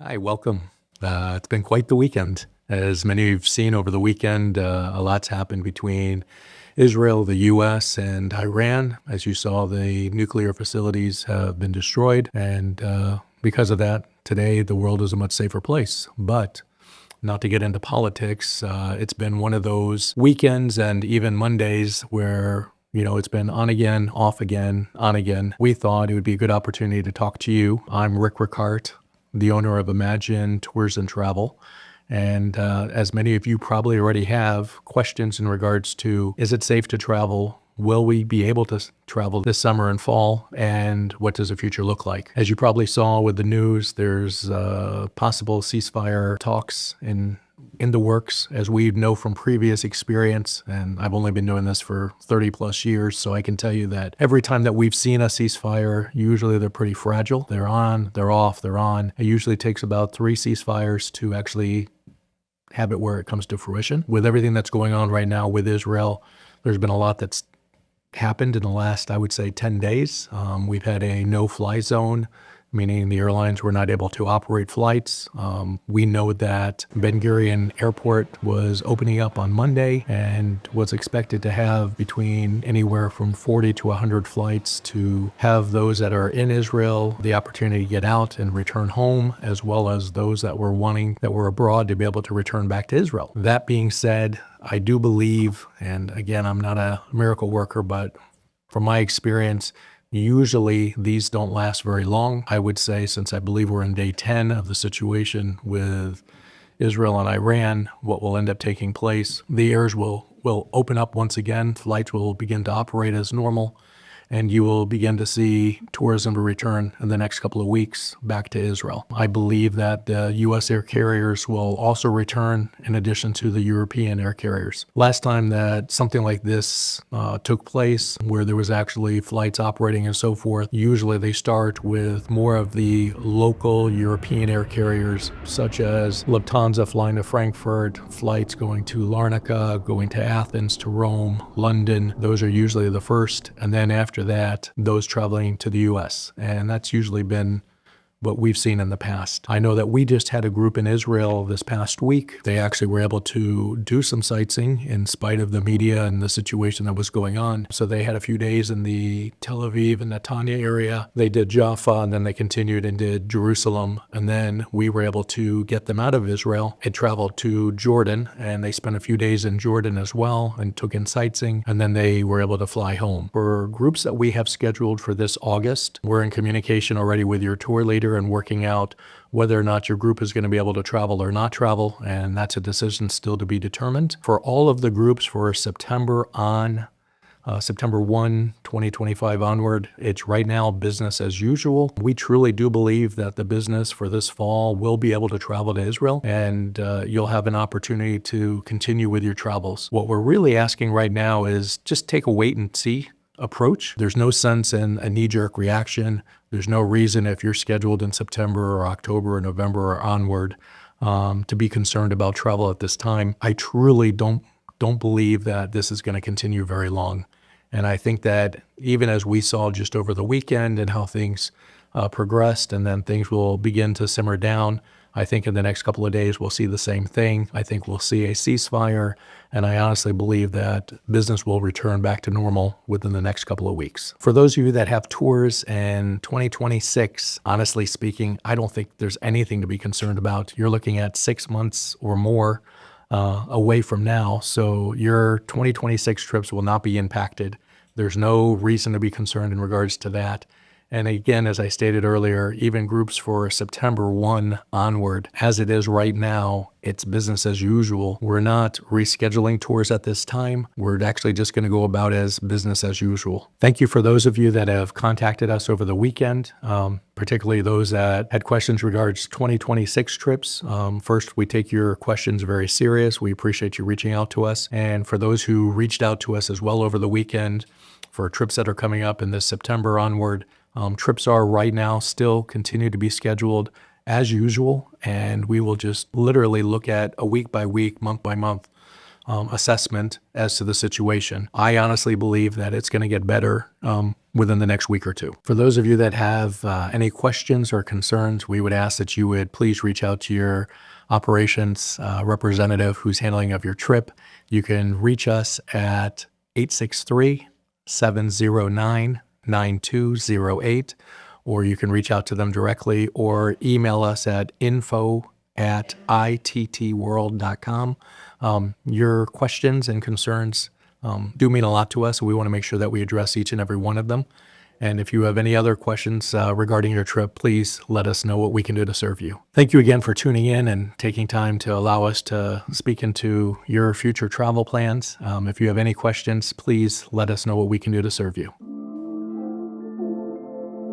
Hi, welcome. It's been quite the weekend. As many of you have seen over the weekend, a lot's happened between Israel, the U.S., and Iran. As you saw, the nuclear facilities have been destroyed. And because of that, today the world is a much safer place. But not to get into politics, it's been one of those weekends and even Mondays where it's been on again, off again, on again. We thought it would be a good opportunity to talk to you. I'm Rick Ricart, the owner of Imagine Tours and Travel. And as many of you probably already have questions in regards to, is it safe to travel? Will we be able to travel this summer and fall? And what does the future look like? As you probably saw with the news, there's possible ceasefire talks in the works, as we know from previous experience. And I've only been doing this for 30 plus years, so I can tell you that every time that we've seen a ceasefire, usually they're pretty fragile. They're on, they're off, they're on. It usually takes about 3 ceasefires to actually have it where it comes to fruition. With everything that's going on right now with Israel, there's been a lot that's happened in the last, I would say, 10 days. We've had a no-fly zone, meaning the airlines were not able to operate flights. We know that Ben Gurion Airport was opening up on Monday and was expected to have between anywhere from 40 to 100 flights to have those that are in Israel the opportunity to get out and return home, as well as those that were abroad to be able to return back to Israel. That being said, I do believe, and again, I'm not a miracle worker, but from my experience, usually these don't last very long. I would say, since I believe we're in day 10 of the situation with Israel and Iran, what will end up taking place, the airs will open up once again, flights will begin to operate as normal, and you will begin to see tourism return in the next couple of weeks back to Israel. I believe that the U.S. air carriers will also return in addition to the European air carriers. Last time that something like this took place, where there was actually flights operating and so forth, usually they start with more of the local European air carriers, such as Lufthansa flying to Frankfurt, flights going to Larnaca, going to Athens, to Rome, London. Those are usually the first. And then after that, those traveling to the U.S. And that's usually been what we've seen in the past. I know that we just had a group in Israel this past week. They actually were able to do some sightseeing in spite of the media and the situation that was going on. So they had a few days in the Tel Aviv and Netanya area. They did Jaffa, and then they continued and did Jerusalem. And then we were able to get them out of Israel and traveled to Jordan, and they spent a few days in Jordan as well and took in sightseeing, and then they were able to fly home. For groups that we have scheduled for this August, we're in communication already with your tour leader and working out whether or not your group is going to be able to travel or not travel, and that's a decision still to be determined. For all of the groups for September 1, 2025 onward, it's right now business as usual. We truly do believe that the business for this fall will be able to travel to Israel, and you'll have an opportunity to continue with your travels. What we're really asking right now is just take a wait and see approach. There's no sense in a knee-jerk reaction. There's no reason, if you're scheduled in September or October or November or onward, to be concerned about travel at this time. I truly don't believe that this is going to continue very long. And I think that even as we saw just over the weekend and how things progressed, and then things will begin to simmer down, I think in the next couple of days we'll see the same thing. I think we'll see a ceasefire, and I honestly believe that business will return back to normal within the next couple of weeks. For those of you that have tours in 2026, honestly speaking, I don't think there's anything to be concerned about. You're looking at 6 months or more away from now, so your 2026 trips will not be impacted. There's no reason to be concerned in regards to that. And again, as I stated earlier, even groups for September 1 onward, as it is right now, it's business as usual. We're not rescheduling tours at this time. We're actually just going to go about as business as usual. Thank you for those of you that have contacted us over the weekend, particularly those that had questions regards 2026 trips. First, we take your questions very serious. We appreciate you reaching out to us. And for those who reached out to us as well over the weekend for trips that are coming up in this September onward, trips are right now still continue to be scheduled as usual, and we will just literally look at a week by week, month by month assessment as to the situation. I honestly believe that it's going to get better within the next week or two. For those of you that have any questions or concerns, we would ask that you would please reach out to your operations representative who's handling of your trip. You can reach us at 863-709-9208, or you can reach out to them directly or email us at info@ittworld.com. Your questions and concerns do mean a lot to us. We want to make sure that we address each and every one of them. And if you have any other questions regarding your trip, please let us know what we can do to serve you. Thank you again for tuning in and taking time to allow us to speak into your future travel plans. If you have any questions, please let us know what we can do to serve you.